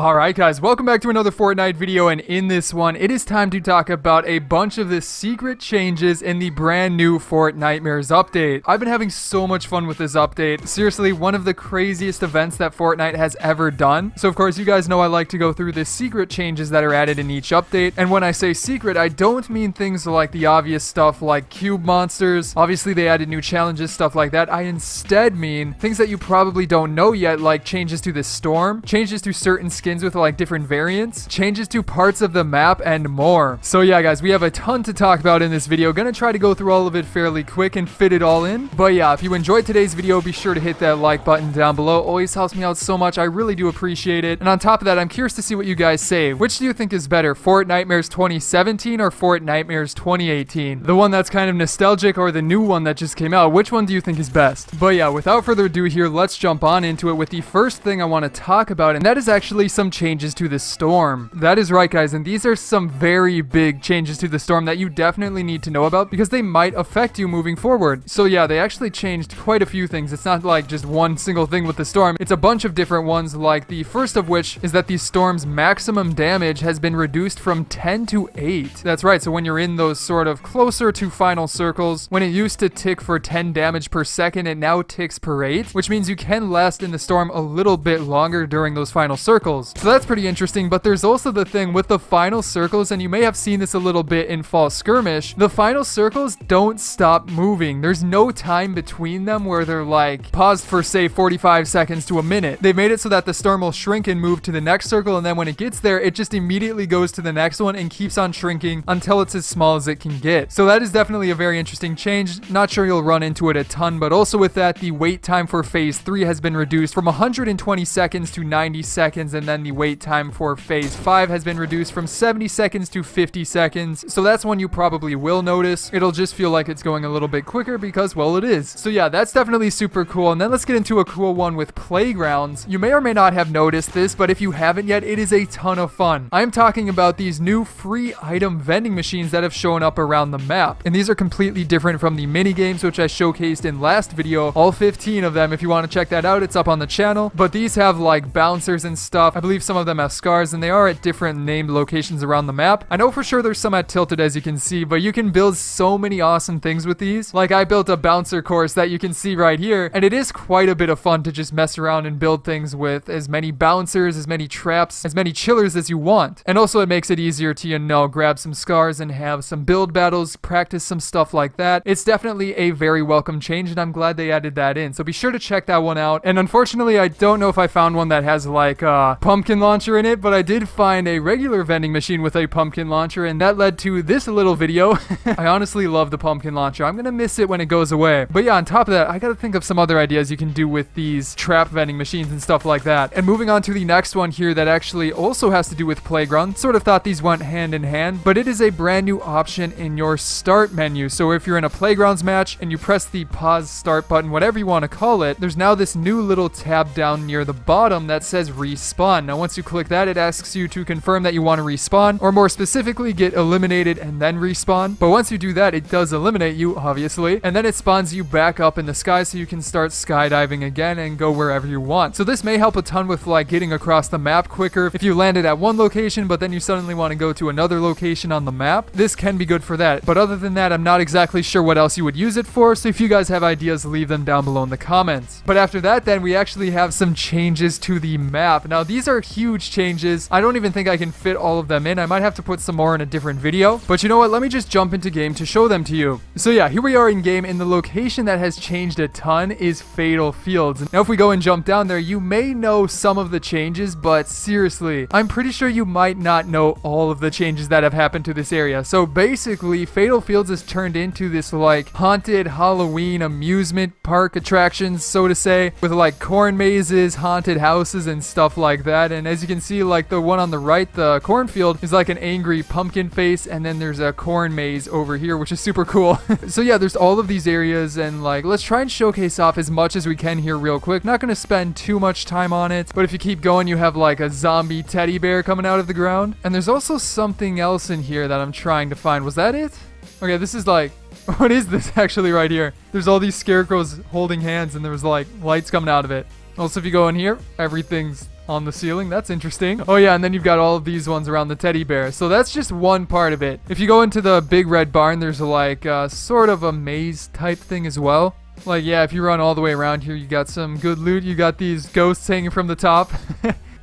Alright guys, welcome back to another Fortnite video, and in this one, it is time to talk about a bunch of the secret changes in the brand new Fortnitemares update. I've been having so much fun with this update. Seriously, one of the craziest events that Fortnite has ever done. So of course, you guys know I like to go through the secret changes that are added in each update, and when I say secret, I don't mean things like the obvious stuff like cube monsters. Obviously, they added new challenges, stuff like that. I instead mean things that you probably don't know yet, like changes to the storm, changes to certain skins with like different variants, changes to parts of the map, and more. So yeah guys, we have a ton to talk about in this video. Gonna try to go through all of it fairly quick and fit it all in. But yeah, if you enjoyed today's video, be sure to hit that like button down below. Always helps me out so much. I really do appreciate it. And on top of that, I'm curious to see what you guys say. Which do you think is better, Fortnitemares 2017 or Fortnitemares 2018? The one that's kind of nostalgic or the new one that just came out? Which one do you think is best? But yeah, without further ado here, let's jump on into it with the first thing I want to talk about, and that is actually some changes to the storm. That is right guys, and these are some very big changes to the storm that you definitely need to know about because they might affect you moving forward. So yeah, they actually changed quite a few things. It's not like just one single thing with the storm. It's a bunch of different ones, like the first of which is that the storm's maximum damage has been reduced from 10 to 8. That's right, so when you're in those sort of closer to final circles, when it used to tick for 10 damage per second, it now ticks per 8, which means you can last in the storm a little bit longer during those final circles. So that's pretty interesting, but there's also the thing with the final circles, and you may have seen this a little bit in Fall Skirmish. The final circles don't stop moving. There's no time between them where they're like paused for say 45 seconds to a minute. They made it so that the storm will shrink and move to the next circle, and then when it gets there, it just immediately goes to the next one and keeps on shrinking until it's as small as it can get. So that is definitely a very interesting change. Not sure you'll run into it a ton, but also with that, the wait time for Phase 3 has been reduced from 120 seconds to 90 seconds, and then the wait time for Phase 5 has been reduced from 70 seconds to 50 seconds. So that's one you probably will notice. It'll just feel like it's going a little bit quicker because, well, it is. So yeah, that's definitely super cool. And then let's get into a cool one with Playgrounds. You may or may not have noticed this, but if you haven't yet, it is a ton of fun. I'm talking about these new free item vending machines that have shown up around the map. And these are completely different from the mini games, which I showcased in last video. All 15 of them, if you want to check that out, it's up on the channel. But these have like bouncers and stuff. I believe some of them have scars, and they are at different named locations around the map. I know for sure there's some at Tilted, as you can see, but you can build so many awesome things with these. Like I built a bouncer course that you can see right here, and it is quite a bit of fun to just mess around and build things with as many bouncers, as many traps, as many chillers as you want. And also it makes it easier to, you know, grab some scars and have some build battles, practice some stuff like that. It's definitely a very welcome change, and I'm glad they added that in. So be sure to check that one out. And unfortunately, I don't know if I found one that has like a pumpkin launcher in it, but I did find a regular vending machine with a pumpkin launcher, and that led to this little video. I honestly love the pumpkin launcher. I'm gonna miss it when it goes away. But yeah, on top of that, I gotta think of some other ideas you can do with these trap vending machines and stuff like that. And moving on to the next one here that actually also has to do with Playground. Sort of thought these went hand in hand, but it is a brand new option in your start menu. So if you're in a Playgrounds match and you press the pause start button, whatever you want to call it, there's now this new little tab down near the bottom that says respawn. Now once you click that, it asks you to confirm that you want to respawn, or more specifically, get eliminated and then respawn. But once you do that, it does eliminate you, obviously, and then it spawns you back up in the sky so you can start skydiving again and go wherever you want. So this may help a ton with like getting across the map quicker. If you landed at one location, but then you suddenly want to go to another location on the map, this can be good for that. But other than that, I'm not exactly sure what else you would use it for, so if you guys have ideas, leave them down below in the comments. But after that, then we actually have some changes to the map. Now these are huge changes. I don't even think I can fit all of them in. I might have to put some more in a different video, but you know what, let me just jump into game to show them to you. So yeah, here we are in game, and the location that has changed a ton is Fatal Fields. Now if we go and jump down there, you may know some of the changes, but seriously, I'm pretty sure you might not know all of the changes that have happened to this area. So basically, Fatal Fields has turned into this like haunted Halloween amusement park attractions, so to say, with like corn mazes, haunted houses, and stuff like that. And as you can see, like the one on the right, the cornfield, is like an angry pumpkin face, and then there's a corn maze over here, which is super cool. So yeah, there's all of these areas, and like let's try and showcase off as much as we can here real quick. Not gonna spend too much time on it, but if you keep going, you have like a zombie teddy bear coming out of the ground, and there's also something else in here that I'm trying to find. Was that it? Okay, this is like, what is this actually right here? There's all these scarecrows holding hands, and there was like lights coming out of it. Also, if you go in here, everything's on the ceiling. That's interesting. Oh yeah, and then you've got all of these ones around the teddy bear. So that's just one part of it. If you go into the big red barn, there's like sort of a maze type thing as well. Like, yeah, if you run all the way around here, you got some good loot. You got these ghosts hanging from the top.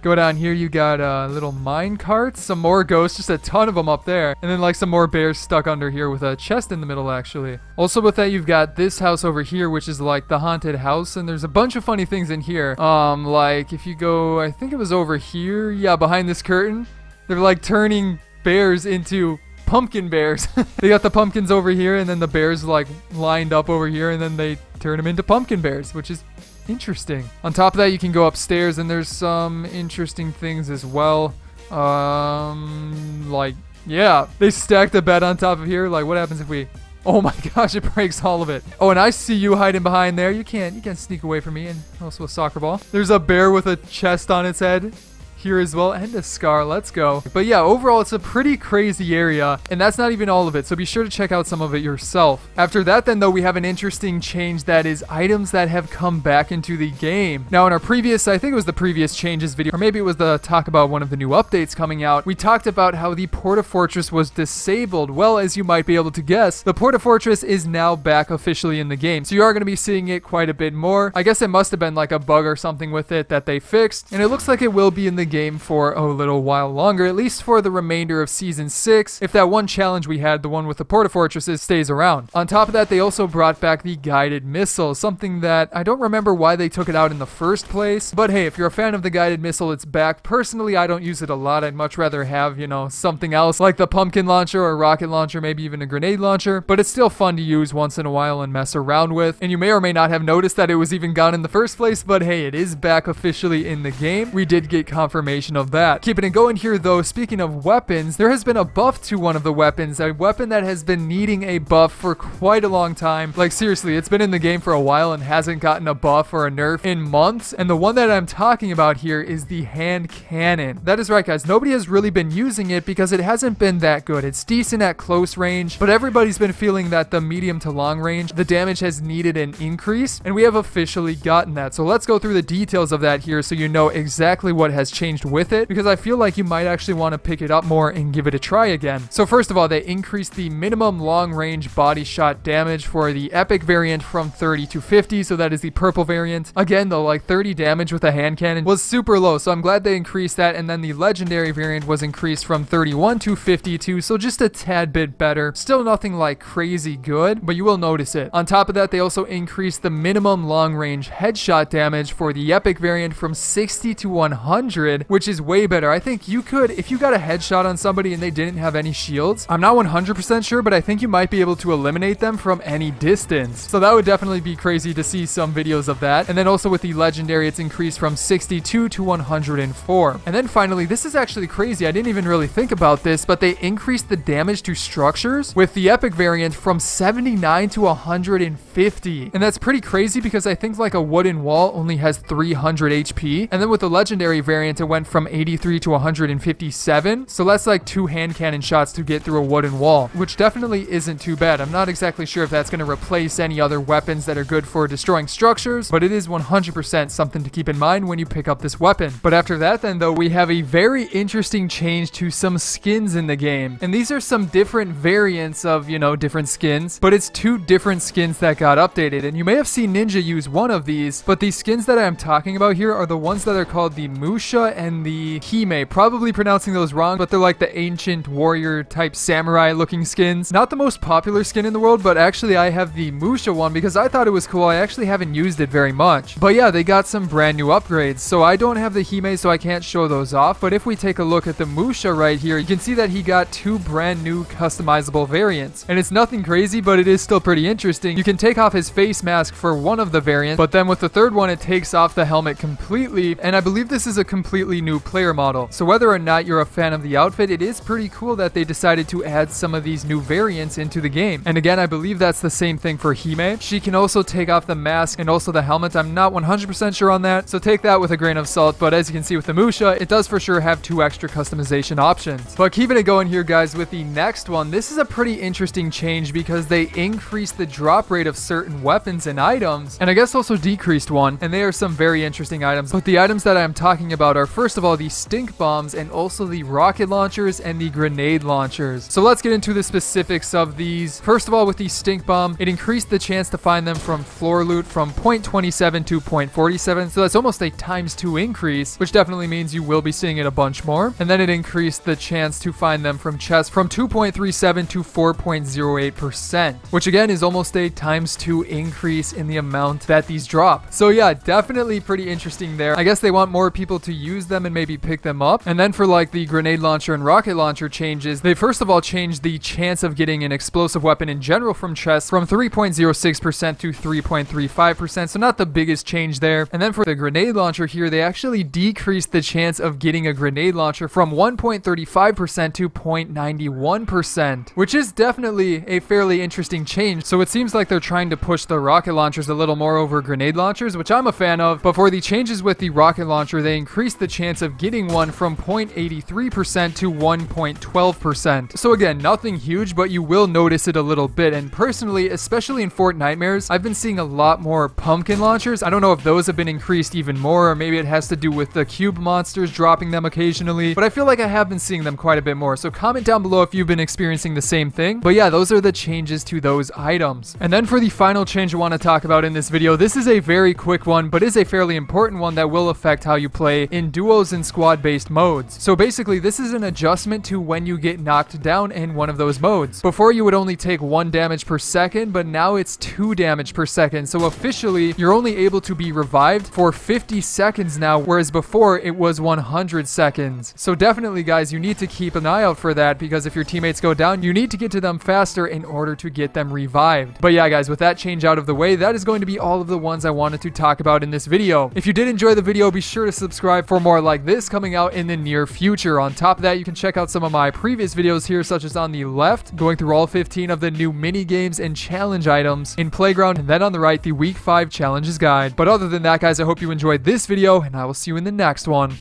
Go down here, you got little mine carts, some more ghosts, just a ton of them up there. And then like some more bears stuck under here with a chest in the middle, actually. Also with that, you've got this house over here, which is like the haunted house. And there's a bunch of funny things in here. Like if you go, I think it was over here. Yeah, behind this curtain. They're like turning bears into pumpkin bears. They got the pumpkins over here and then the bears like lined up over here and then they turn them into pumpkin bears, which is interesting. On top of that, you can go upstairs and there's some interesting things as well. Like, yeah, they stacked a bed on top of here. Like, what happens if we... Oh my gosh, it breaks all of it. Oh, and I see you hiding behind there. You can't sneak away from me. And also a soccer ball. There's a bear with a chest on its head here as well, and a scar. Let's go. But yeah, overall it's a pretty crazy area, and that's not even all of it, so be sure to check out some of it yourself. After that then though, we have an interesting change that is items that have come back into the game. Now in our previous, I think it was the previous changes video, or maybe it was the talk about one of the new updates coming out, we talked about how the Portafortress was disabled. Well, as you might be able to guess, the Portafortress is now back officially in the game, so you are going to be seeing it quite a bit more. I guess it must have been like a bug or something with it that they fixed, and it looks like it will be in the game for a little while longer, at least for the remainder of Season 6, if that one challenge we had, the one with the Portafortresses, stays around. On top of that, they also brought back the guided missile, something that I don't remember why they took it out in the first place, but hey, if you're a fan of the guided missile, it's back. Personally, I don't use it a lot. I'd much rather have, you know, something else, like the pumpkin launcher or rocket launcher, maybe even a grenade launcher, but it's still fun to use once in a while and mess around with, and you may or may not have noticed that it was even gone in the first place, but hey, it is back officially in the game. We did get confirmation of that. Keeping it going here though, speaking of weapons, there has been a buff to one of the weapons, a weapon that has been needing a buff for quite a long time. Like seriously, it's been in the game for a while and hasn't gotten a buff or a nerf in months, and the one that I'm talking about here is the hand cannon. That is right guys, nobody has really been using it because it hasn't been that good. It's decent at close range, but everybody's been feeling that the medium to long range, the damage has needed an increase, and we have officially gotten that. So let's go through the details of that here so you know exactly what has changed with it, because I feel like you might actually want to pick it up more and give it a try again. So first of all, they increased the minimum long range body shot damage for the epic variant from 30 to 50, so that is the purple variant. Again though, like 30 damage with a hand cannon was super low, so I'm glad they increased that, and then the legendary variant was increased from 31 to 52, so just a tad bit better. Still nothing like crazy good, but you will notice it. On top of that, they also increased the minimum long range headshot damage for the epic variant from 60 to 100, which is way better. I think you could, if you got a headshot on somebody and they didn't have any shields, I'm not 100% sure, but I think you might be able to eliminate them from any distance. So that would definitely be crazy to see some videos of that. And then also with the legendary, it's increased from 62 to 104. And then finally, this is actually crazy. I didn't even really think about this, but they increased the damage to structures with the epic variant from 79 to 150. And that's pretty crazy because I think like a wooden wall only has 300 HP. And then with the legendary variant, it went from 83 to 157. So that's like 2 hand cannon shots to get through a wooden wall, which definitely isn't too bad. I'm not exactly sure if that's going to replace any other weapons that are good for destroying structures, but it is 100% something to keep in mind when you pick up this weapon. But after that then though, we have a very interesting change to some skins in the game. And these are some different variants of, you know, different skins, but it's 2 different skins that got updated. And you may have seen Ninja use one of these, but the skins that I'm talking about here are the ones that are called the Musha and the Hime. Probably pronouncing those wrong, but they're like the ancient warrior type samurai looking skins. Not the most popular skin in the world, but actually I have the Musha one because I thought it was cool. I actually haven't used it very much. But yeah, they got some brand new upgrades. So I don't have the Hime, so I can't show those off. But if we take a look at the Musha right here, you can see that he got 2 brand new customizable variants. And it's nothing crazy, but it is still pretty interesting. You can take off his face mask for one of the variants, but then with the third one, it takes off the helmet completely. And I believe this is a completely new player model. So whether or not you're a fan of the outfit, it is pretty cool that they decided to add some of these new variants into the game. And again, I believe that's the same thing for Hime. She can also take off the mask and also the helmet. I'm not 100% sure on that, so take that with a grain of salt. But as you can see with the Musha, it does for sure have 2 extra customization options. But keeping it going here, guys, with the next one, this is a pretty interesting change because they increased the drop rate of certain weapons and items, and I guess also decreased one, and they are some very interesting items. But the items that I'm talking about are are, first of all, the stink bombs and also the rocket launchers and the grenade launchers. So let's get into the specifics of these. First of all, with the stink bomb, it increased the chance to find them from floor loot from 0.27 to 0.47. So that's almost a ×2 increase, which definitely means you will be seeing it a bunch more. And then it increased the chance to find them from chests from 2.37 to 4.08%, which again is almost a ×2 increase in the amount that these drop. So yeah, definitely pretty interesting there. I guess they want more people to use them and maybe pick them up. And then for like the grenade launcher and rocket launcher changes, they first of all changed the chance of getting an explosive weapon in general from chests from 3.06% to 3.35%. So not the biggest change there. And then for the grenade launcher here, they actually decreased the chance of getting a grenade launcher from 1.35% to 0.91%, which is definitely a fairly interesting change. So it seems like they're trying to push the rocket launchers a little more over grenade launchers, which I'm a fan of. But for the changes with the rocket launcher, they increased the chance of getting one from 0.83% to 1.12%. So again, nothing huge, but you will notice it a little bit. And personally, especially in Fortnitemares, I've been seeing a lot more pumpkin launchers. I don't know if those have been increased even more, or maybe it has to do with the cube monsters dropping them occasionally, but I feel like I have been seeing them quite a bit more. So comment down below if you've been experiencing the same thing. But yeah, those are the changes to those items. And then for the final change I want to talk about in this video, this is a very quick one, but is a fairly important one that will affect how you play in duos and squad-based modes. So basically, this is an adjustment to when you get knocked down in one of those modes. Before, you would only take 1 damage per second, but now it's 2 damage per second. So officially, you're only able to be revived for 50 seconds now, whereas before it was 100 seconds. So definitely, guys, you need to keep an eye out for that, because if your teammates go down, you need to get to them faster in order to get them revived. But yeah, guys, with that change out of the way, that is going to be all of the ones I wanted to talk about in this video. If you did enjoy the video, be sure to subscribe for more like this coming out in the near future. On top of that, you can check out some of my previous videos here, such as on the left, going through all 15 of the new mini games and challenge items in Playground, and then on the right, the week 5 challenges guide. But other than that, guys, I hope you enjoyed this video, and I will see you in the next one.